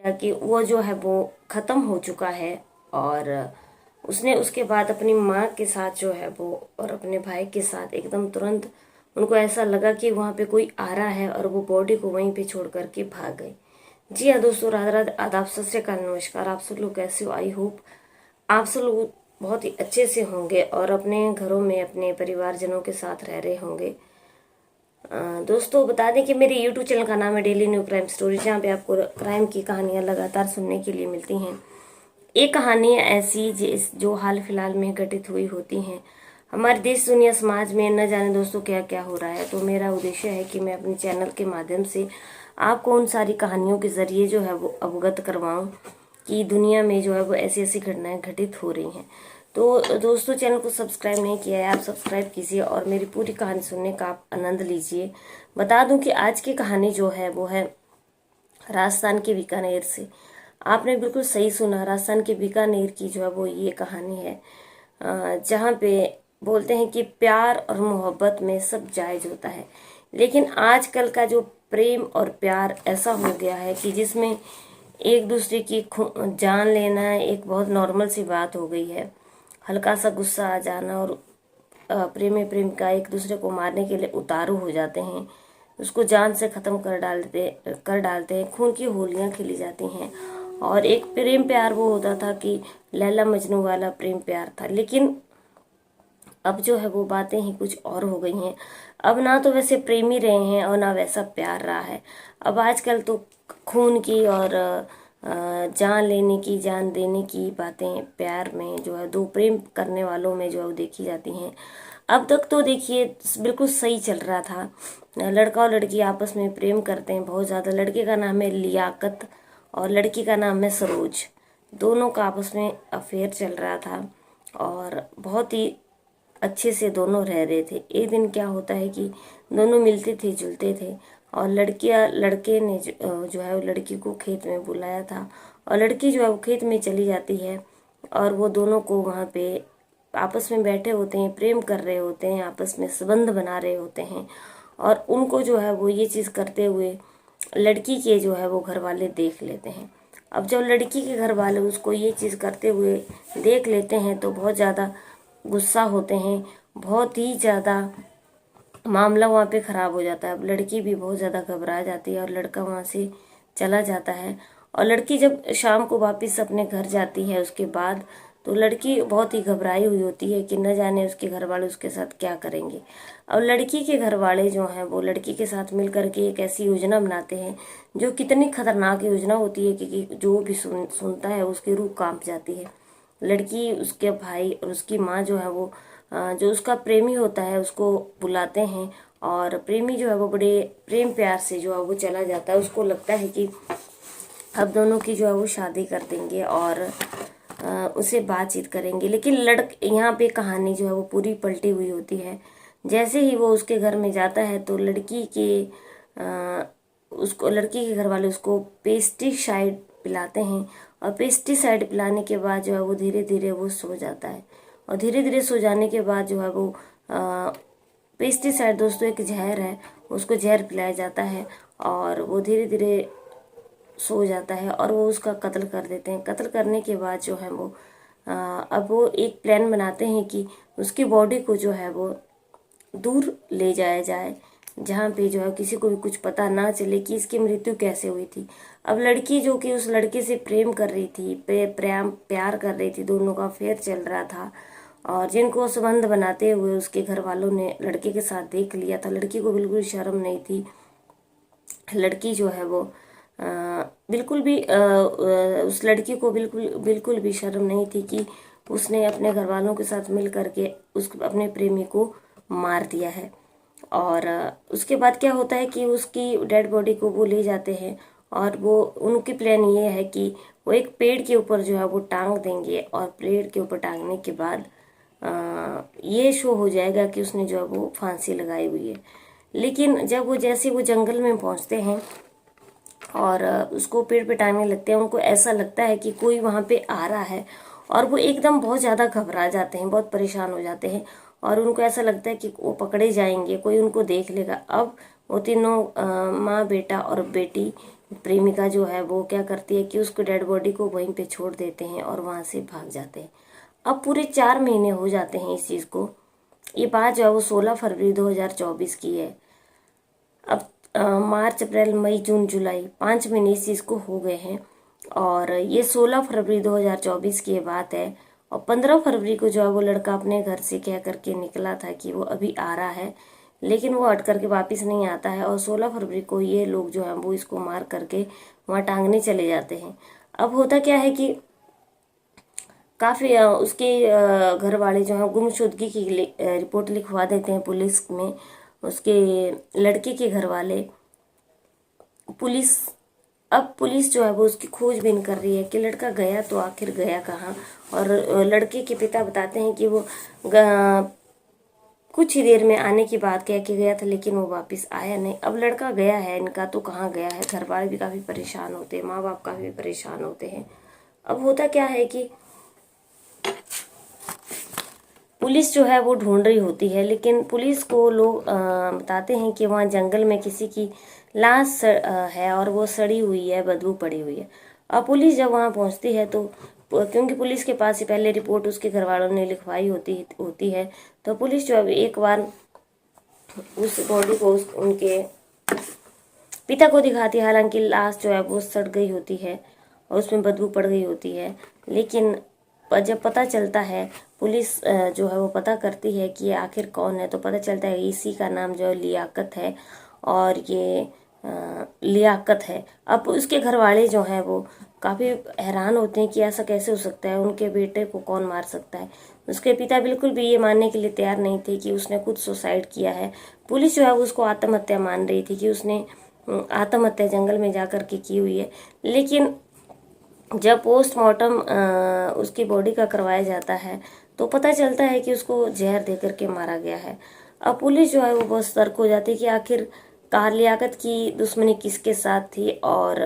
या कि वो जो है वो ख़त्म हो चुका है। और उसने उसके बाद अपनी माँ के साथ जो है वो और अपने भाई के साथ एकदम तुरंत उनको ऐसा लगा कि वहाँ पे कोई आ रहा है और वो बॉडी को वहीं पे छोड़ करके भाग गए। जी हाँ दोस्तों, राधे राधे, आदाब, सत श्री अकाल, नमस्कार। आप सब लोग कैसे हो? आई होप आप सब लोग बहुत ही अच्छे से होंगे और अपने घरों में अपने परिवारजनों के साथ रह रहे होंगे। दोस्तों बता दें कि मेरे यूट्यूब चैनल का नाम है डेली न्यू क्राइम स्टोरी, जहाँ पे आपको क्राइम की कहानियाँ लगातार सुनने के लिए मिलती हैं। एक कहानी ऐसी जो हाल फिलहाल में घटित हुई होती हैं हमारे देश दुनिया समाज में, न जाने दोस्तों क्या क्या हो रहा है। तो मेरा उद्देश्य है कि मैं अपने चैनल के माध्यम से आपको उन सारी कहानियों के जरिए जो है वो अवगत करवाऊं कि दुनिया में जो है वो ऐसी ऐसी घटनाएं घटित हो रही हैं। तो दोस्तों, चैनल को सब्सक्राइब नहीं किया है, आप सब्सक्राइब कीजिए और मेरी पूरी कहानी सुनने का आप आनंद लीजिए। बता दूं कि आज की कहानी जो है वो है राजस्थान के बीकानेर से। आपने बिल्कुल सही सुना, राजस्थान के बीकानेर की जो है वो ये कहानी है, जहाँ पे बोलते हैं कि प्यार और मोहब्बत में सब जायज होता है। लेकिन आजकल का जो प्रेम और प्यार ऐसा हो गया है कि जिसमें एक दूसरे की जान लेना एक बहुत नॉर्मल सी बात हो गई है। हल्का सा गुस्सा आ जाना और प्रेमी प्रेमिका एक दूसरे को मारने के लिए उतारू हो जाते हैं, उसको जान से ख़त्म कर डालते हैं, खून की होलियां खेली जाती हैं। और एक प्रेम प्यार वो होता था कि लैला मजनू वाला प्रेम प्यार था। लेकिन अब जो है वो बातें ही कुछ और हो गई हैं। अब ना तो वैसे प्रेमी रहे हैं और ना वैसा प्यार रहा है। अब आजकल तो खून की और जान लेने की, जान देने की बातें प्यार में जो है, दो प्रेम करने वालों में जो है वो देखी जाती हैं। अब तक तो देखिए बिल्कुल सही चल रहा था, लड़का और लड़की आपस में प्रेम करते हैं बहुत ज़्यादा। लड़के का नाम है लियाकत और लड़की का नाम है सरोज। दोनों का आपस में अफेयर चल रहा था और बहुत ही अच्छे से दोनों रह रहे थे। एक दिन क्या होता है कि दोनों मिलते थे, जुलते थे और लड़के ने जो है वो लड़की को खेत में बुलाया था और लड़की जो है वो खेत में चली जाती है और वो दोनों को वहाँ पे आपस में बैठे होते हैं, प्रेम कर रहे होते हैं, आपस में संबंध बना रहे होते हैं। और उनको जो है वो ये चीज़ करते हुए लड़की के जो है वो घर वाले देख लेते हैं। अब जब लड़की के घर वाले उसको ये चीज़ करते हुए देख लेते हैं तो बहुत ज़्यादा गुस्सा होते हैं, बहुत ही ज़्यादा मामला वहाँ पे ख़राब हो जाता है। अब लड़की भी बहुत ज़्यादा घबरा जाती है और लड़का वहाँ से चला जाता है। और लड़की जब शाम को वापस अपने घर जाती है उसके बाद, तो लड़की बहुत ही घबराई हुई होती है कि न जाने उसके घर वाले उसके साथ क्या करेंगे। अब लड़की के घर वाले जो हैं वो लड़की के साथ मिल करके एक ऐसी योजना बनाते हैं जो कितनी खतरनाक योजना होती है कि जो भी सुनता है उसकी रूह कांप जाती है। लड़की, उसके भाई और उसकी माँ जो है वो जो उसका प्रेमी होता है उसको बुलाते हैं और प्रेमी जो है वो बड़े प्रेम प्यार से जो है वो चला जाता है। उसको लगता है कि अब दोनों की जो है वो शादी कर देंगे और उसे बातचीत करेंगे। लेकिन यहाँ पे कहानी जो है वो पूरी पलटी हुई होती है। जैसे ही वो उसके घर में जाता है तो लड़की के घर वाले उसको पेस्टिसाइड पिलाते हैं और पेस्टिसाइड पिलाने के बाद जो है वो धीरे धीरे वो सो जाता है। और धीरे धीरे सो जाने के बाद जो है वो पेस्टिसाइड दोस्तों एक जहर है, उसको जहर पिलाया जाता है और वो धीरे धीरे सो जाता है और वो उसका कत्ल कर देते हैं। कत्ल करने के बाद जो है वो अब वो एक प्लान बनाते हैं कि उसकी बॉडी को जो है वो दूर ले जाया जाए, जहाँ पे जो है किसी को भी कुछ पता ना चले कि इसकी मृत्यु कैसे हुई थी। अब लड़की जो कि उस लड़के से प्रेम कर रही थी, प्यार कर रही थी, दोनों का अफेयर चल रहा था और जिनको संबंध बनाते हुए उसके घर वालों ने लड़के के साथ देख लिया था। लड़की को बिल्कुल शर्म नहीं थी। लड़की जो है वो बिल्कुल भी उस लड़की को बिल्कुल बिल्कुल भी शर्म नहीं थी कि उसने अपने घर वालों के साथ मिल करके उस अपने प्रेमी को मार दिया है। और उसके बाद क्या होता है कि उसकी डेड बॉडी को वो ले जाते हैं और वो उनकी प्लान ये है कि वो एक पेड़ के ऊपर जो है वो टांग देंगे और पेड़ के ऊपर टांगने के बाद ये शो हो जाएगा कि उसने जो है वो फांसी लगाई हुई है। लेकिन जब वो जैसे वो जंगल में पहुंचते हैं और उसको पेड़ पे टांगने लगते हैं, उनको ऐसा लगता है कि कोई वहाँ पे आ रहा है और वो एकदम बहुत ज़्यादा घबरा जाते हैं, बहुत परेशान हो जाते हैं और उनको ऐसा लगता है कि वो पकड़े जाएंगे, कोई उनको देख लेगा। अब वो तीनों माँ, बेटा और बेटी प्रेमिका जो है वो क्या करती है कि उसको डेड बॉडी को वहीं पे छोड़ देते हैं और वहां से भाग जाते हैं। अब पूरे 4 महीने हो जाते हैं इस चीज़ को। ये बात जो है वो 16 फरवरी 2024 की है। अब मार्च, अप्रैल, मई, जून, जुलाई 5 महीने इस चीज़ को हो गए हैं और ये 16 फरवरी 2024 की बात है। और 15 फरवरी को जो है वो लड़का अपने घर से कह करके निकला था कि वो अभी आ रहा है, लेकिन वो हट करके वापस नहीं आता है और 16 फरवरी को ये लोग जो है वो इसको मार करके वहाँ टांगने चले जाते हैं। अब होता क्या है कि काफ़ी उसके घर वाले जो हैं गुमशुदगी की रिपोर्ट लिखवा देते हैं पुलिस में। उसके लड़के के घर वाले पुलिस अब पुलिस जो है वो उसकी खोजबीन कर रही है कि लड़का गया तो आखिर गया कहाँ। और लड़के के पिता बताते हैं कि वो कुछ ही देर में आने की बात कह के गया था, लेकिन वो वापस आया नहीं। अब लड़का गया है इनका तो कहाँ गया है। घर वाले भी काफ़ी परेशान होते हैं, माँ बाप काफ़ी परेशान होते हैं। अब होता क्या है कि पुलिस जो है वो ढूंढ रही होती है, लेकिन पुलिस को लोग बताते हैं कि वहाँ जंगल में किसी की लाश है और वो सड़ी हुई है, बदबू पड़ी हुई है। अब पुलिस जब वहाँ पहुँचती है तो क्योंकि पुलिस के पास ही पहले रिपोर्ट उसके घर वालों ने लिखवाई होती है, तो पुलिस जो है एक बार उस बॉडी को उनके पिता को दिखाती है। हालांकि लाश जो है वो सड़ गई होती है और उसमें बदबू पड़ गई होती है, लेकिन जब पता चलता है, पुलिस जो है वो पता करती है कि ये आखिर कौन है, तो पता चलता है इसी का नाम जो है लियाकत है और ये लियाकत है। अब उसके घर वाले जो हैं वो काफ़ी हैरान होते हैं कि ऐसा कैसे हो सकता है, उनके बेटे को कौन मार सकता है। उसके पिता बिल्कुल भी ये मानने के लिए तैयार नहीं थे कि उसने खुद सुसाइड किया है। पुलिस जो है उसको आत्महत्या मान रही थी कि उसने आत्महत्या जंगल में जा कर के की हुई है, लेकिन जब पोस्टमार्टम उसकी बॉडी का करवाया जाता है तो पता चलता है कि उसको जहर दे करके मारा गया है। अब पुलिस जो है वो बहुत सतर्क हो जाती है कि आखिर कार लियाकत की दुश्मनी किसके साथ थी और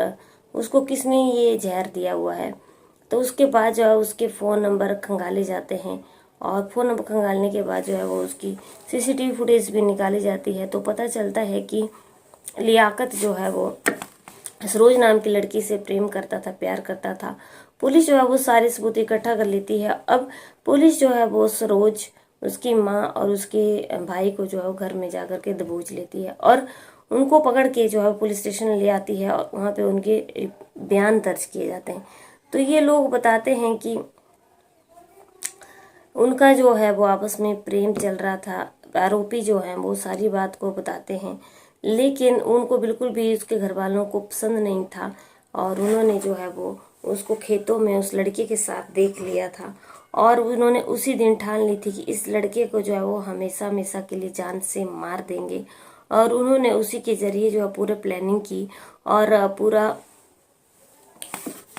उसको किसने ये जहर दिया हुआ है। तो उसके बाद जो है उसके फ़ोन नंबर खंगाले जाते हैं और फ़ोन नंबर खंगालने के बाद जो है वो उसकी सीसीटीवी फुटेज भी निकाली जाती है। तो पता चलता है कि लियाकत जो है वो सरोज नाम की लड़की से प्रेम करता था, प्यार करता था। पुलिस जो है वो सारे सबूत इकट्ठा कर लेती है। अब पुलिस जो है वो सरोज, उसकी माँ और उसके भाई को जो है वो घर में जा कर के दबोच लेती है और उनको पकड़ के जो है पुलिस स्टेशन ले आती है और वहाँ पे उनके बयान दर्ज किए जाते हैं। तो ये लोग बताते हैं कि उनका जो है वो आपस में प्रेम चल रहा था। आरोपी जो हैं वो सारी बात को बताते हैं, लेकिन उनको बिल्कुल भी उसके घर वालों को पसंद नहीं था और उन्होंने जो है वो उसको खेतों में उस लड़के के साथ देख लिया था और उन्होंने उसी दिन ठान ली थी कि इस लड़के को जो है वो हमेशा हमेशा के लिए जान से मार देंगे। और उन्होंने उसी के जरिए जो है पूरे प्लानिंग की और पूरा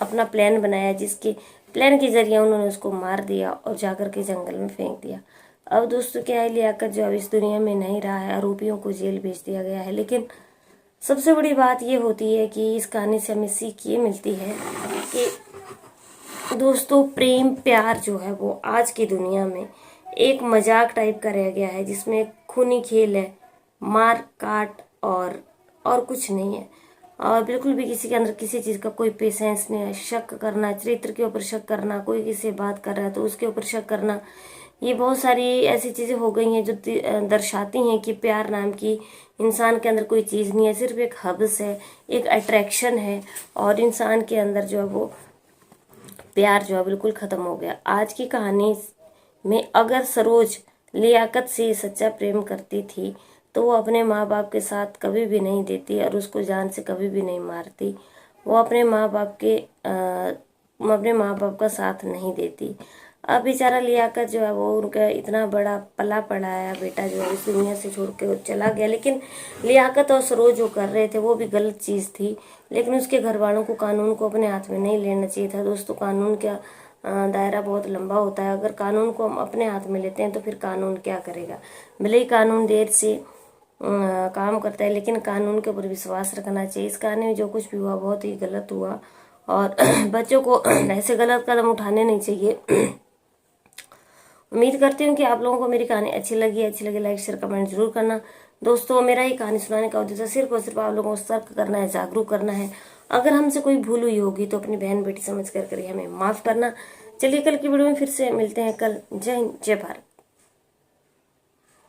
अपना प्लान बनाया, जिसके प्लान के जरिए उन्होंने उसको मार दिया और जाकर के जंगल में फेंक दिया। अब दोस्तों क्या है, लियाकत जो अब इस दुनिया में नहीं रहा है, आरोपियों को जेल भेज दिया गया है। लेकिन सबसे बड़ी बात ये होती है कि इस कहानी से हमें सीख ये मिलती है कि दोस्तों प्रेम प्यार जो है वो आज की दुनिया में एक मजाक टाइप का रह गया है, जिसमें खूनी खेल है, मार काट और कुछ नहीं है। और बिल्कुल भी किसी के अंदर किसी चीज़ का कोई पेशेंस नहीं है। शक करना, चरित्र के ऊपर शक करना, कोई किसी से बात कर रहा है तो उसके ऊपर शक करना, ये बहुत सारी ऐसी चीज़ें हो गई हैं जो दर्शाती हैं कि प्यार नाम की इंसान के अंदर कोई चीज़ नहीं है, सिर्फ एक हब्स है, एक अट्रैक्शन है और इंसान के अंदर जो है वो प्यार जो है बिल्कुल ख़त्म हो गया। आज की कहानी में अगर सरोज लियाकत से सच्चा प्रेम करती थी तो वो अपने माँ बाप के साथ कभी भी नहीं देती और उसको जान से कभी भी नहीं मारती। वो अपने माँ बाप का साथ नहीं देती। अब बेचारा लियाकत जो है वो उनका इतना बड़ा पला पड़ाया बेटा जो है इस दुनिया से छोड़ के चला गया। लेकिन लियाकत और सरोज जो कर रहे थे वो भी गलत चीज़ थी, लेकिन उसके घर वालों को कानून को अपने हाथ में नहीं लेना चाहिए था। दोस्तों कानून का दायरा बहुत लंबा होता है। अगर कानून को हम अपने हाथ में लेते हैं तो फिर कानून क्या करेगा। भले ही कानून देर से काम करता है, लेकिन कानून के ऊपर विश्वास रखना चाहिए। इस कहानी में जो कुछ भी हुआ बहुत ही गलत हुआ और बच्चों को ऐसे गलत कदम उठाने नहीं चाहिए। उम्मीद करती हूँ कि आप लोगों को मेरी कहानी अच्छी लगी लाइक शेयर कमेंट जरूर करना। दोस्तों, मेरा ये कहानी सुनाने का उद्देश्य सिर्फ और सिर्फ आप लोगों को सतर्क करना है, जागरूक करना है। अगर हमसे कोई भूल हुई होगी तो अपनी बहन बेटी समझ कर करिए, हमें माफ करना। चलिए कल की वीडियो में फिर से मिलते हैं कल। जय हिंद, जय भारत।